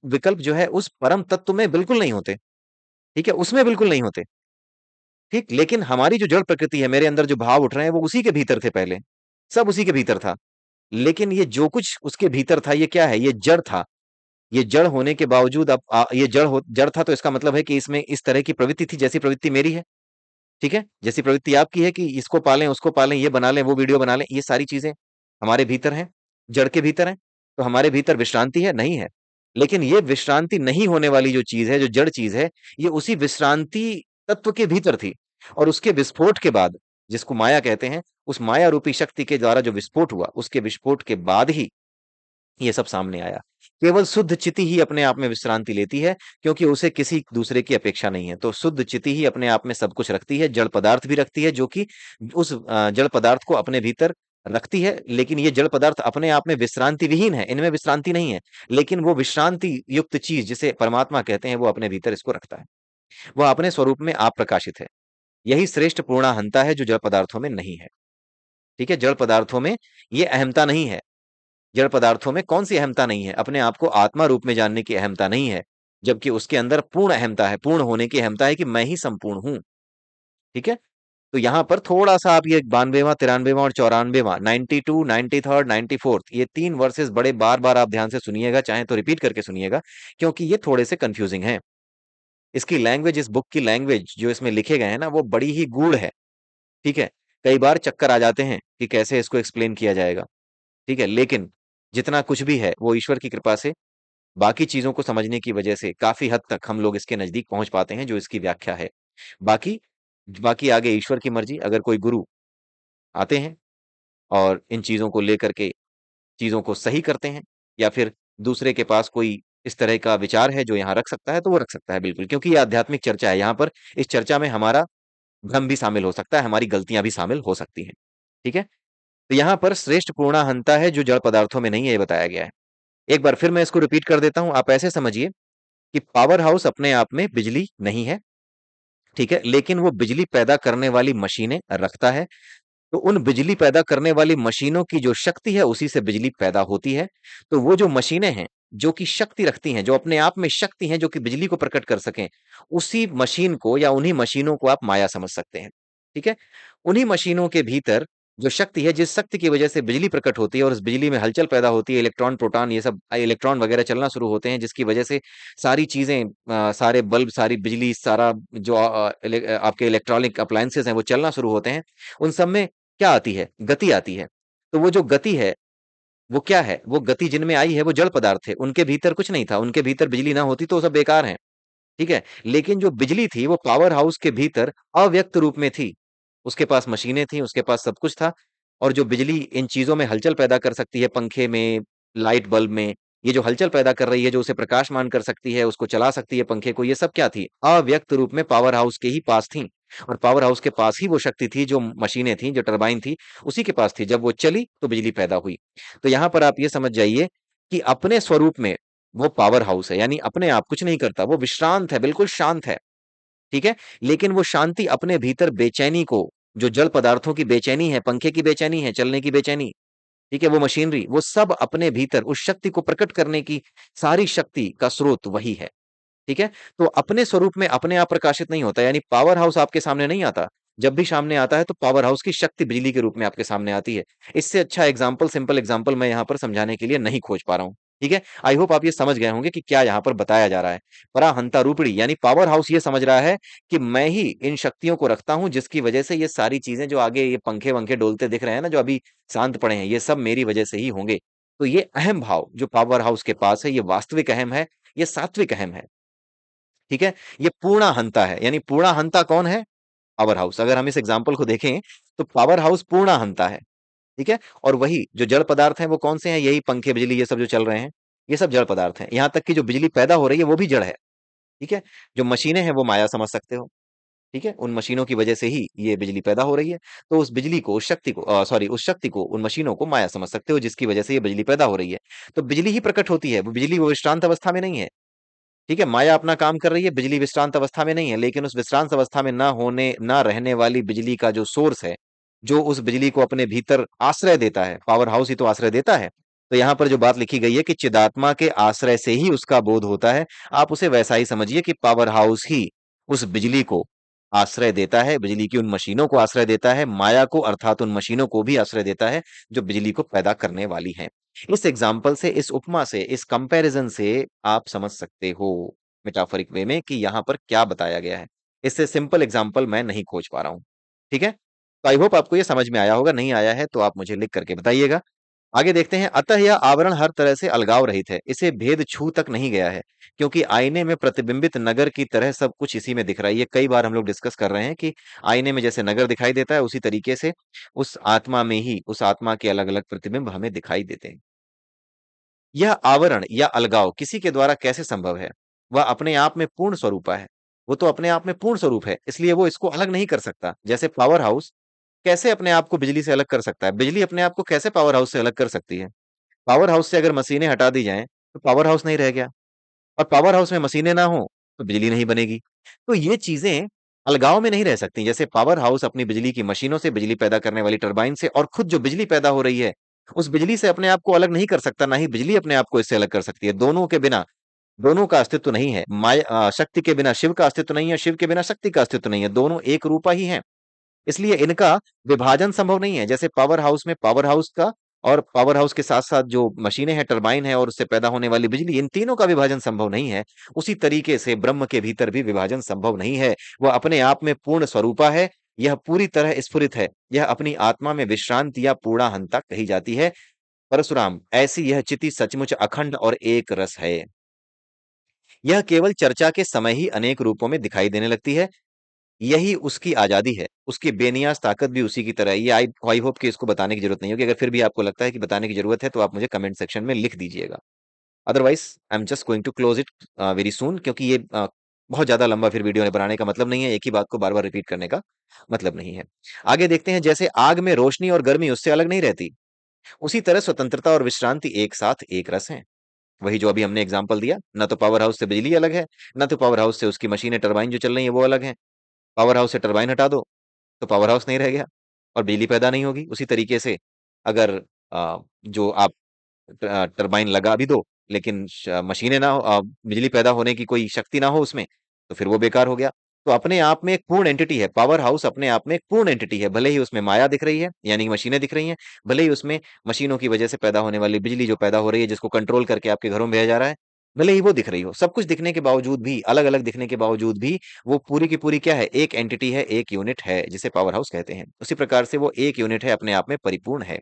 विकल्प जो है, उस परम तत्व में बिल्कुल नहीं होते। ठीक है? उसमें बिल्कुल नहीं होते। ठीक? लेकिन हमारी जो जड़ प्रकृति है, मेरे अंदर जो भाव उठ रहे हैं, वो उसी के भीतर थे पहले। सब उसी के भीतर था। लेकिन ये जो कुछ उसके भीतर था, ये क्या है? ये जड़ था। ये जड़ होने के बावजूद अब ये जड़ था, तो इसका मतलब है कि इसमें इस तरह की प्रवृत्ति थी जैसी प्रवृत्ति मेरी है। ठीक है? जैसी प्रवृत्ति आपकी है कि इसको पालें, उसको पालें, ये बना लें, वो वीडियो बना लें, ये सारी चीज़ें हमारे भीतर हैं, जड़ के भीतर हैं। तो हमारे भीतर विश्रांति है? नहीं है। लेकिन ये विश्रांति नहीं होने वाली जो चीज़ है, जो जड़ चीज़ है, ये उसी विश्रांति तत्व के भीतर थी और उसके विस्फोट के बाद, जिसको माया कहते हैं, उस माया रूपी शक्ति के द्वारा जो विस्फोट हुआ, उसके विस्फोट के बाद ही ये सब सामने आया। केवल शुद्ध चिति ही अपने आप में विश्रांति लेती है, क्योंकि उसे किसी दूसरे की अपेक्षा नहीं है। तो शुद्ध चिति ही अपने आप में सब कुछ रखती है, जड़ पदार्थ भी रखती है, जो कि उस जड़ पदार्थ को अपने भीतर रखती है। लेकिन ये जड़ पदार्थ अपने आप में विश्रांति विहीन है, इनमें विश्रांति नहीं है। लेकिन वो विश्रांति युक्त चीज़, जिसे परमात्मा कहते हैं, वो अपने भीतर इसको रखता है। वह अपने स्वरूप में आप प्रकाशित है। यही श्रेष्ठ पूर्णाहंता है, जो जड़ पदार्थों में नहीं है। ठीक है? जड़ पदार्थों में ये अहमता नहीं है। जड़ पदार्थों में कौन सी अहमता नहीं है? अपने आप को आत्मा रूप में जानने की अहमता नहीं है, जबकि उसके अंदर पूर्ण अहमता है, पूर्ण होने की अहमता है कि मैं ही संपूर्ण हूँ। ठीक है? तो यहाँ पर थोड़ा-सा आप ये 92वां, 93वां और 94वां, 92, 93rd, 94th, ये 3 वर्सेस बड़े बार-बार आप ध्यान से सुनिएगा, चाहे तो रिपीट करके सुनिएगा, क्योंकि ये थोड़े से कन्फ्यूजिंग हैं। इसकी लैंग्वेज, इस बुक की लैंग्वेज जो इसमें लिखे गए हैं ना, वो बड़ी ही गूढ़ है। ठीक है? कई बार चक्कर आ जाते हैं कि कैसे इसको एक्सप्लेन किया जाएगा। ठीक है? लेकिन जितना कुछ भी है, वो ईश्वर की कृपा से, बाकी चीज़ों को समझने की वजह से काफ़ी हद तक हम लोग इसके नज़दीक पहुँच पाते हैं, जो इसकी व्याख्या है। बाकी बाकी आगे ईश्वर की मर्ज़ी, अगर कोई गुरु आते हैं और इन चीज़ों को लेकर के चीज़ों को सही करते हैं, या फिर दूसरे के पास कोई इस तरह का विचार है जो यहाँ रख सकता है, तो वो रख सकता है बिल्कुल, क्योंकि ये आध्यात्मिक चर्चा है। यहाँ पर इस चर्चा में हमारा भ्रम भी शामिल हो सकता है, हमारी गलतियाँ भी शामिल हो सकती हैं। ठीक है? तो यहाँ पर श्रेष्ठ पूर्णाहंता है, जो जड़ पदार्थों में नहीं है, ये बताया गया है। एक बार फिर मैं इसको रिपीट कर देता हूँ, आप ऐसे समझिए कि पावर हाउस अपने आप में बिजली नहीं है, ठीक है? लेकिन वो बिजली पैदा करने वाली मशीनें रखता है। तो उन बिजली पैदा करने वाली मशीनों की जो शक्ति है, उसी से बिजली पैदा होती है। तो वो जो मशीनें हैं, जो कि शक्ति रखती हैं, जो अपने आप में शक्ति हैं, जो कि बिजली को प्रकट कर सकें, उसी मशीन को या उन्हीं मशीनों को आप माया समझ सकते हैं। ठीक है? उन्हीं मशीनों के भीतर जो शक्ति है, जिस शक्ति की वजह से बिजली प्रकट होती है और उस बिजली में हलचल पैदा होती है, इलेक्ट्रॉन, प्रोटॉन, ये सब इलेक्ट्रॉन वगैरह चलना शुरू होते हैं, जिसकी वजह से सारी चीज़ें, सारे बल्ब, सारी बिजली, सारा जो आपके इलेक्ट्रॉनिक अप्लायंसेस हैं, वो चलना शुरू होते हैं। उन सब में क्या आती है? गति आती है। तो वो जो गति है, वो क्या है? वो गति जिनमें आई है वो जड़ पदार्थ थे, उनके भीतर कुछ नहीं था, उनके भीतर बिजली ना होती तो वो सब बेकार हैं, ठीक है? लेकिन जो बिजली थी वो पावर हाउस के भीतर अव्यक्त रूप में थी। उसके पास मशीनें थी, उसके पास सब कुछ था और जो बिजली इन चीज़ों में हलचल पैदा कर सकती है, पंखे में, लाइट बल्ब में, ये जो हलचल पैदा कर रही है, जो उसे प्रकाशमान कर सकती है, उसको चला सकती है पंखे को, ये सब क्या थी? अव्यक्त रूप में पावर हाउस के ही पास थी और पावर हाउस के पास ही वो शक्ति थी, जो मशीनें थी, जो टरबाइन थी, उसी के पास थी। जब वो चली तो बिजली पैदा हुई। तो यहाँ पर आप ये समझ जाइए कि अपने स्वरूप में वो पावर हाउस है, यानी अपने आप कुछ नहीं करता, वो विश्रांत है, बिल्कुल शांत है, ठीक है? लेकिन वो शांति अपने भीतर बेचैनी को, जो जड़ पदार्थों की बेचैनी है, पंखे की बेचैनी है, चलने की बेचैनी, ठीक है? वो मशीनरी, वो सब अपने भीतर उस शक्ति को प्रकट करने की सारी शक्ति का स्रोत वही है, ठीक है? तो अपने स्वरूप में अपने आप प्रकाशित नहीं होता, यानी पावर हाउस आपके सामने नहीं आता। जब भी सामने आता है तो पावर हाउस की शक्ति बिजली के रूप में आपके सामने आती है। इससे अच्छा एग्जाम्पल, सिंपल एग्जाम्पल मैं यहाँ पर समझाने के लिए नहीं खोज पा रहा हूँ। ठीक है? आई होप आप ये समझ गए होंगे कि क्या यहाँ पर बताया जा रहा है। पराहंता रूपड़ी यानी पावर हाउस ये समझ रहा है कि मैं ही इन शक्तियों को रखता हूँ जिसकी वजह से ये सारी चीजें जो आगे ये पंखे-वंखे डोलते दिख रहे हैं ना, जो अभी शांत पड़े हैं, ये सब मेरी वजह से ही होंगे। तो ये अहम भाव जो पावर हाउस के पास है, ये वास्तविक अहम है, ये सात्विक अहम है। ठीक है? ये पूर्णाहंता है, यानी पूर्णाहंता कौन है? Power house. अगर हम इस एग्जांपल को देखें, तो पावर हाउस पूर्णाहंता है, ठीक है? और वही जो जड़ पदार्थ हैं, वो कौन से हैं? यही पंखे, बिजली, ये सब जो चल रहे हैं, ये सब जड़ पदार्थ हैं। यहाँ तक कि जो बिजली पैदा हो रही है, वो भी जड़ है, ठीक है? जो मशीनें हैं, वो माया समझ सकते हो, ठीक है? उन मशीनों की वजह से ही ये बिजली पैदा हो रही है। तो उस बिजली को, उस शक्ति को सॉरी उस शक्ति को, उन मशीनों को माया समझ सकते हो, जिसकी वजह से ये बिजली पैदा हो रही है। तो बिजली ही प्रकट होती है, वो बिजली वो विश्रांत अवस्था में नहीं है। ठीक है, माया अपना काम कर रही है, बिजली विश्रांत अवस्था में नहीं है, लेकिन उस विश्रांत अवस्था में ना रहने वाली बिजली का जो सोर्स है, जो उस बिजली को अपने भीतर आश्रय देता है, पावर हाउस ही तो आश्रय देता है। तो यहाँ पर जो बात लिखी गई है कि चिदात्मा के आश्रय से ही उसका बोध होता है, आप उसे वैसा ही समझिए कि पावर हाउस ही उस बिजली को आश्रय देता है, बिजली की उन मशीनों को आश्रय देता है, माया को अर्थात उन मशीनों को भी आश्रय देता है, जो बिजली को पैदा करने वाली हैं। इस एग्जाम्पल से, इस उपमा से, इस कंपैरिजन से आप समझ सकते हो मेटाफोरिक वे में कि यहाँ पर क्या बताया गया है। इससे सिंपल एग्जाम्पल मैं नहीं खोज पा रहा हूँ। ठीक है? तो आई होप आपको ये समझ में आया होगा, नहीं आया है तो आप मुझे लिख करके बताइएगा। आगे देखते हैं, अतः यह आवरण हर तरह से अलगाव रहित है, इसे भेद छू तक नहीं गया है, क्योंकि आईने में प्रतिबिंबित नगर की तरह सब कुछ इसी में दिख रहा है। ये कई बार हम लोग डिस्कस कर रहे हैं कि आईने में जैसे नगर दिखाई देता है, उसी तरीके से उस आत्मा में ही, उस आत्मा के अलग अलग प्रतिबिंब हमें दिखाई देते हैं। यह आवरण या अलगाव किसी के द्वारा कैसे संभव है? वह अपने आप में पूर्ण स्वरूपा है। वो तो अपने आप में पूर्ण स्वरूप है, इसलिए वो इसको अलग नहीं कर सकता। जैसे पावर हाउस कैसे अपने आप को बिजली से अलग कर सकता है? बिजली अपने आप को कैसे पावर हाउस से अलग कर सकती है? पावर हाउस से अगर मशीनें हटा दी जाएँ, तो पावर हाउस नहीं रह गया और पावर हाउस में मशीनें ना हो, तो बिजली नहीं बनेगी। तो ये चीज़ें अलगाव में नहीं रह सकती। जैसे पावर हाउस अपनी बिजली की मशीनों से, बिजली पैदा करने वाली टरबाइन से और खुद जो बिजली पैदा हो रही है, उस बिजली से अपने आप को अलग नहीं कर सकता, ना ही बिजली अपने आप को इससे अलग कर सकती है। दोनों के बिना, दोनों का अस्तित्व नहीं है। शक्ति के बिना शिव का अस्तित्व नहीं है, शिव के बिना शक्ति का अस्तित्व नहीं है। दोनों एक रूपा ही हैं। इसलिए इनका विभाजन संभव नहीं है। जैसे पावर हाउस में पावर हाउस का और पावर हाउस के साथ-साथ जो मशीनें हैं, टरबाइन है और उससे पैदा होने वाली बिजली, इन तीनों का विभाजन संभव नहीं है। उसी तरीके से ब्रह्म के भीतर भी विभाजन संभव नहीं है। वह अपने आप में पूर्ण स्वरूपा है। यह पूरी तरह स्फुरित है। यह अपनी आत्मा में विश्रांत या पूर्णाहंता कही जाती है। परशुराम, ऐसी यह चिति सचमुच अखंड और एक रस है। यह केवल चर्चा के समय ही अनेक रूपों में दिखाई देने लगती है। यही उसकी आज़ादी है, उसकी बेनियाज़ ताकत भी उसी की तरह है। ये आई होप कि इसको बताने की ज़रूरत नहीं होगी। अगर फिर भी आपको लगता है कि बताने की ज़रूरत है, तो आप मुझे कमेंट सेक्शन में लिख दीजिएगा। Otherwise I am just going to close it very soon, क्योंकि ये बहुत ज़्यादा लंबा फिर वीडियो बनाने का मतलब नहीं है, एक ही बात को बार-बार रिपीट करने का मतलब नहीं है। आगे देखते हैं, जैसे आग में रोशनी और गर्मी उससे अलग नहीं रहती, उसी तरह स्वतंत्रता और विश्रांति एक साथ एक रस हैं। वही जो अभी हमने एग्ज़ाम्पल दिया, ना तो पावर हाउस से बिजली अलग है, ना तो पावर हाउस से उसकी मशीनें, टरबाइन जो चल रही हैं, वो अलग हैं। पावर हाउस से टरबाइन हटा दो, तो पावर हाउस नहीं रह गया और बिजली पैदा नहीं होगी। उसी तरीके से अगर जो आप टरबाइन लगा भी दो, लेकिन मशीनें ना हो, बिजली पैदा होने की कोई शक्ति ना हो उसमें, तो फिर वो बेकार हो गया। तो अपने आप में एक पूर्ण एंटिटी है, पावर हाउस अपने आप में एक पूर्ण एंटिटी है। भले ही उसमें माया दिख रही है, यानी कि मशीनें दिख रही हैं, भले ही उसमें मशीनों की वजह से पैदा होने वाली बिजली जो पैदा हो रही है, जिसको कंट्रोल करके आपके घरों में भेजा जा रहा है, भले ही वो दिख रही हो। सब कुछ दिखने के बावजूद भी, अलग-अलग दिखने के बावजूद भी, वो पूरी की पूरी क्या है? एक एंटिटी है, एक यूनिट है, जिसे पावर हाउस कहते हैं। उसी प्रकार से वो एक यूनिट है, अपने आप में परिपूर्ण है।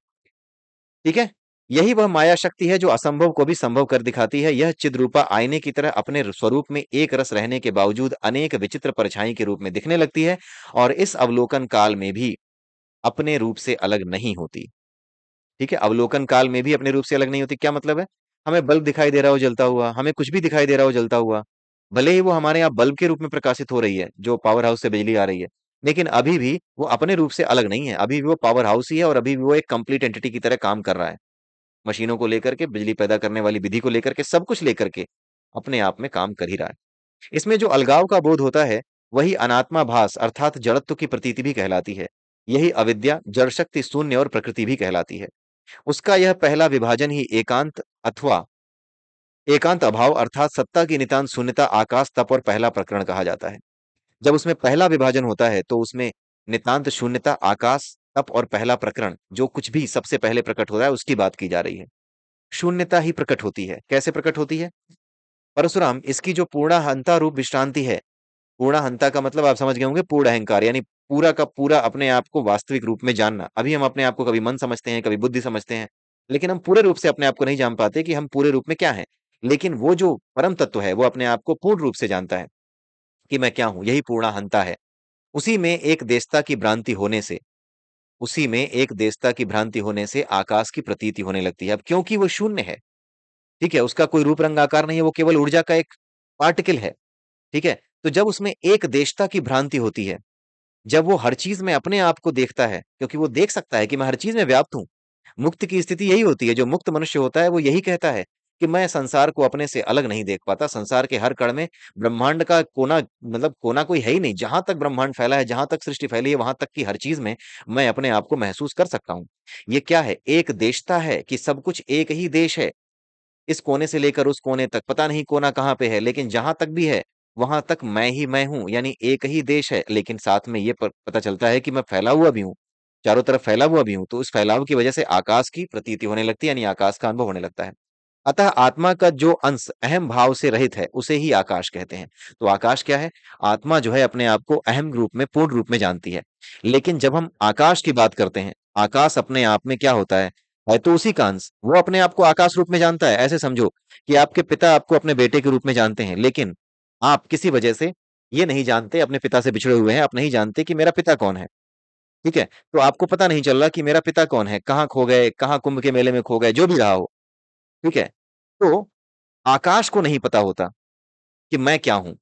ठीक है? यही वह माया शक्ति है जो असंभव को भी संभव कर दिखाती है। यह चिद्रूपा आईने की तरह अपने स्वरूप में एक रस रहने के बावजूद अनेक विचित्र परछाई के रूप में दिखने लगती है और इस अवलोकन काल में भी अपने रूप से अलग नहीं होती। ठीक है, अवलोकन काल में भी अपने रूप से अलग नहीं होती। क्या मतलब है? हमें बल्ब दिखाई दे रहा हो जलता हुआ, हमें कुछ भी दिखाई दे रहा हो जलता हुआ, भले ही वो हमारे यहाँ बल्ब के रूप में प्रकाशित हो रही है, जो पावर हाउस से बिजली आ रही है, लेकिन अभी भी वो अपने रूप से अलग नहीं है। अभी भी वो पावर हाउस ही है और अभी भी वो एक कंप्लीट एंटिटी की तरह काम कर रहा है। मशीनों को लेकर के, बिजली पैदा करने वाली विधि को लेकर के, सब कुछ लेकर के अपने आप में काम कर ही रहा है। इसमें जो अलगाव का बोध होता है, वही अनात्मा भास अर्थात जड़त्व की प्रतीति भी कहलाती है। यही अविद्या, जड़ शक्ति, शून्य और प्रकृति भी कहलाती है। उसका यह पहला विभाजन ही एकांत अथवा एकांत अभाव अर्थात सत्ता की नितांत शून्यता, आकाश, तप और पहला प्रकरण कहा जाता है। जब उसमें पहला विभाजन होता है तो उसमें नितांत शून्यता, आकाश, तप और पहला प्रकरण, जो कुछ भी सबसे पहले प्रकट हो रहा है उसकी बात की जा रही है। शून्यता ही प्रकट होती है। कैसे प्रकट होती है? परशुराम, इसकी जो पूर्णाहंता रूप विश्रांति है, पूर्णाहंता का मतलब आप समझ गए होंगे, पूर्ण अहंकार, यानी पूरा का पूरा अपने आप को वास्तविक रूप में जानना। अभी हम अपने आप को कभी मन समझते हैं, कभी बुद्धि समझते हैं, लेकिन हम पूरे रूप से अपने आप को नहीं जान पाते कि हम पूरे रूप में क्या हैं। लेकिन वो जो परम तत्व है वो अपने आप को पूर्ण रूप से जानता है कि मैं क्या हूं। यही पूर्णाहंता है। उसी में एक देशता की भ्रांति होने से उसी में एक देशता की भ्रांति होने से आकाश की प्रतीति होने लगती है। अब क्योंकि वो शून्य है, ठीक है, उसका कोई रूप रंग आकार नहीं है, वो केवल ऊर्जा का एक पार्टिकल है। ठीक है, तो जब उसमें एक देशता की भ्रांति होती है, जब वो हर चीज में अपने आप को देखता है, क्योंकि वो देख सकता है कि मैं हर चीज में व्याप्त हूँ। मुक्त की स्थिति यही होती है। जो मुक्त मनुष्य होता है वो यही कहता है कि मैं संसार को अपने से अलग नहीं देख पाता। संसार के हर कण में ब्रह्मांड का कोना, मतलब कोना कोई है ही नहीं। जहां तक ब्रह्मांड फैला है, जहां तक सृष्टि फैली है, वहां तक की हर चीज में मैं अपने आप को महसूस कर सकता हूँ। ये क्या है? एक देशता है कि सब कुछ एक ही देश है। इस कोने से लेकर उस कोने तक, पता नहीं कोना कहाँ पे है, लेकिन जहां तक भी है वहां तक मैं ही मैं हूं। यानी एक ही देश है, लेकिन साथ में ये पता चलता है कि मैं फैला हुआ भी हूँ, चारों तरफ फैला हुआ भी हूं। तो उस फैलाव की वजह से आकाश की प्रतीति होने लगती है, यानी आकाश का अनुभव होने लगता है। अतः आत्मा का जो अंश अहम भाव से रहित है उसे ही आकाश कहते हैं। तो आकाश क्या है? आत्मा जो है अपने आप को अहम रूप में, पूर्ण रूप में जानती है। लेकिन जब हम आकाश की बात करते हैं, आकाश अपने आप में क्या होता है तो उसी का अंश। वो अपने आप को आकाश रूप में जानता है। ऐसे समझो कि आपके पिता आपको अपने बेटे के रूप में जानते हैं, लेकिन आप किसी वजह से ये नहीं जानते, अपने पिता से बिछड़े हुए हैं, आप नहीं जानते कि मेरा पिता कौन है। ठीक है, तो आपको पता नहीं चल रहा कि मेरा पिता कौन है, कहाँ खो गए, कहाँ कुंभ के मेले में खो गए, जो भी रहा हो। ठीक है, तो आकाश को नहीं पता होता कि मैं क्या हूं,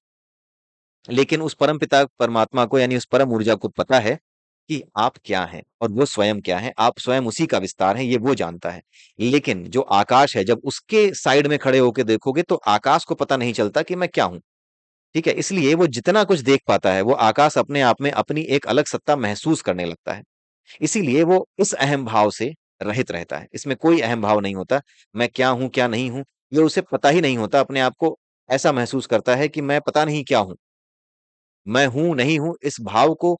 लेकिन उस परम पिता परमात्मा को, यानी उस परम ऊर्जा को पता है कि आप क्या हैं और वो स्वयं क्या है। आप स्वयं उसी का विस्तार है, ये वो जानता है। लेकिन जो आकाश है, जब उसके साइड में खड़े होकर देखोगे तो आकाश को पता नहीं चलता कि मैं क्या हूं। ठीक है, इसलिए वो जितना कुछ देख पाता है, वो आकाश अपने आप में अपनी एक अलग सत्ता महसूस करने लगता है। इसीलिए वो इस अहम भाव से रहित रहता है। इसमें कोई अहम भाव नहीं होता। मैं क्या हूं, क्या नहीं हूं, ये उसे पता ही नहीं होता। अपने आप को ऐसा महसूस करता है कि मैं पता नहीं क्या हूं, मैं हूं नहीं हूं, इस भाव को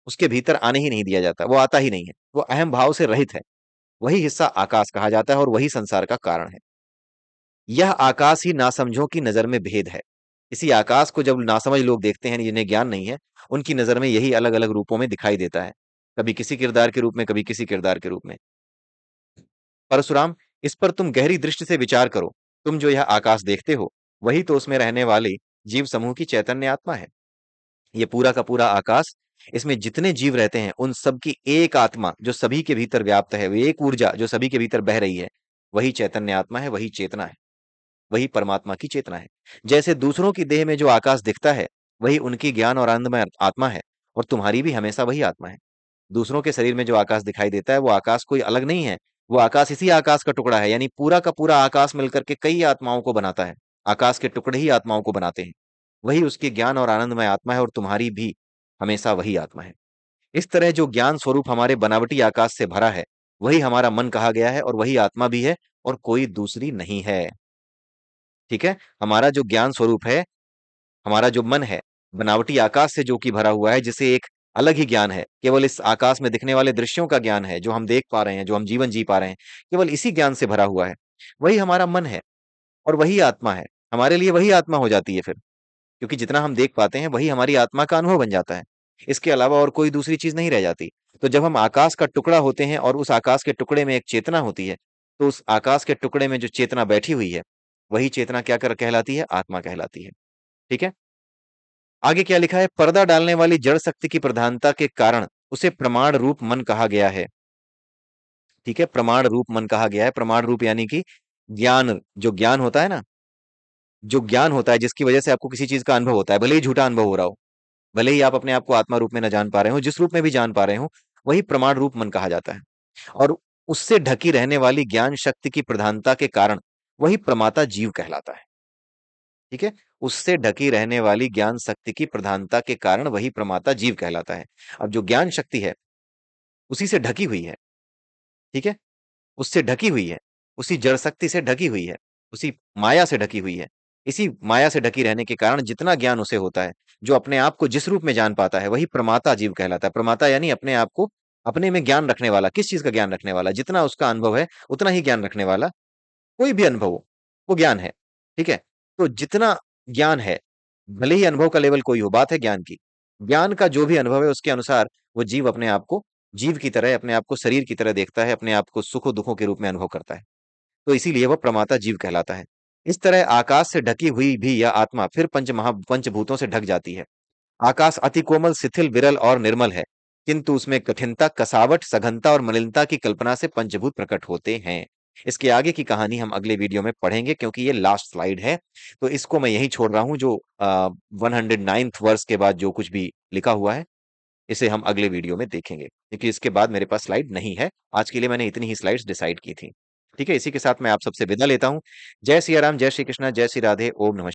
उसके भीतर आने ही नहीं दिया जाता। वो आता ही नहीं है। वो अहम भाव से रहित है। वही हिस्सा आकाश कहा जाता है और वही संसार का कारण है। यह आकाश ही नासमझों की नजर में भेद है। इसी आकाश को जब नासमझ लोग देखते हैं, जिन्हें ज्ञान नहीं है, उनकी नजर में यही अलग अलग रूपों में दिखाई देता है। कभी किसी किरदार के रूप में, कभी किसी किरदार के रूप में। परशुराम, इस पर तुम गहरी दृष्टि से विचार करो। तुम जो यह आकाश देखते हो, वही तो उसमें रहने वाले जीव समूह की चैतन्य आत्मा है। ये पूरा का पूरा आकाश, इसमें जितने जीव रहते हैं उन सब की एक आत्मा जो सभी के भीतर व्याप्त है, वो एक ऊर्जा जो सभी के भीतर बह रही है, वही चैतन्य आत्मा है, वही चेतना है, वही परमात्मा की चेतना है। जैसे दूसरों की देह में जो आकाश दिखता है, वही उनकी ज्ञान और आनंदमय आत्मा है, और तुम्हारी भी हमेशा वही आत्मा है। दूसरों के शरीर में जो आकाश दिखाई देता है, वो आकाश कोई अलग नहीं है। वो आकाश इसी आकाश का टुकड़ा है। यानी पूरा का पूरा आकाश मिलकर के कई आत्माओं को बनाता है। आकाश के टुकड़े ही आत्माओं को बनाते हैं। वही उसकी ज्ञान और आनंदमय आत्मा है, और तुम्हारी भी हमेशा वही आत्मा है। इस तरह जो ज्ञान स्वरूप हमारे बनावटी आकाश से भरा है, वही हमारा मन कहा गया है, और वही आत्मा भी है, और कोई दूसरी नहीं है। ठीक है, हमारा जो ज्ञान स्वरूप है, हमारा जो मन है, बनावटी आकाश से जो कि भरा हुआ है, जिसे एक अलग ही ज्ञान है, केवल इस आकाश में दिखने वाले दृश्यों का ज्ञान है, जो हम देख पा रहे हैं, जो हम जीवन जी पा रहे हैं, केवल इसी ज्ञान से भरा हुआ है। वही हमारा मन है, और वही आत्मा है। हमारे लिए वही आत्मा हो जाती है फिर, क्योंकि जितना हम देख पाते हैं वही हमारी आत्मा का अनुभव बन जाता है। इसके अलावा और कोई दूसरी चीज नहीं रह जाती। तो जब हम आकाश का टुकड़ा होते हैं और उस आकाश के टुकड़े में एक चेतना होती है, तो उस आकाश के टुकड़े में जो चेतना बैठी हुई है, वही चेतना क्या कर कहलाती है? आत्मा कहलाती है। ठीक है। आगे क्या लिखा है? पर्दा डालने वाली जड़ शक्ति की प्रधानता के कारण उसे प्रमाण रूप मन कहा गया है। ठीक है, प्रमाण रूप मन कहा गया है। प्रमाण रूप यानी कि ज्ञान, जो ज्ञान होता है ना, जो ज्ञान होता है जिसकी वजह से आपको किसी चीज का अनुभव होता है, भले ही झूठा अनुभव हो रहा हो, भले ही आप अपने आप को आत्मा रूप में न जान पा रहे हो, जिस रूप में भी जान पा रहे हो, वही प्रमाण रूप मन कहा जाता है। और उससे ढकी रहने वाली ज्ञान शक्ति की प्रधानता के कारण वही प्रमाता जीव कहलाता है। ठीक है, उससे ढकी रहने वाली ज्ञान शक्ति की प्रधानता के कारण वही प्रमाता जीव कहलाता है। अब जो ज्ञान शक्ति है उसी से ढकी हुई है। ठीक है, उससे ढकी हुई है, उसी जड़ शक्ति से ढकी हुई है, उसी माया से ढकी हुई है। इसी माया से ढकी रहने के कारण जितना ज्ञान उसे होता है, जो अपने आप को जिस रूप में जान पाता है, वही प्रमाता जीव कहलाता है। प्रमाता यानी अपने आप को, अपने में ज्ञान रखने वाला। किस चीज का ज्ञान रखने वाला? जितना उसका अनुभव है उतना ही ज्ञान रखने वाला। कोई भी अनुभव हो, वो ज्ञान है। ठीक है, तो जितना ज्ञान है, भले ही अनुभव का लेवल कोई हो, बात है ज्ञान की। ज्ञान का जो भी अनुभव है उसके अनुसार वो जीव अपने आप को जीव की तरह, अपने आप को शरीर की तरह देखता है, अपने आप को सुखों दुखों के रूप में अनुभव करता है। तो इसीलिए वह प्रमाता जीव कहलाता है। इस तरह आकाश से ढकी हुई भी यह आत्मा फिर पंचभूतों से ढक जाती है। आकाश अति कोमल, शिथिल, विरल और निर्मल है, किंतु उसमें कठिनता, कसावट, सघनता और मलिनता की कल्पना से पंचभूत प्रकट होते हैं। इसके आगे की कहानी हम अगले वीडियो में पढ़ेंगे, क्योंकि ये लास्ट स्लाइड है। तो इसको मैं यहीं छोड़ रहा हूं। जो 109th वर्ष के बाद जो कुछ भी लिखा हुआ है, इसे हम अगले वीडियो में देखेंगे, क्योंकि इसके बाद मेरे पास स्लाइड नहीं है। आज के लिए मैंने इतनी ही स्लाइड्स डिसाइड की थी। ठीक है, इसी के साथ मैं आप सबसे विदा लेता हूं। जय सिया राम, जय श्री कृष्णा, जय श्री राधे, ओम नमः।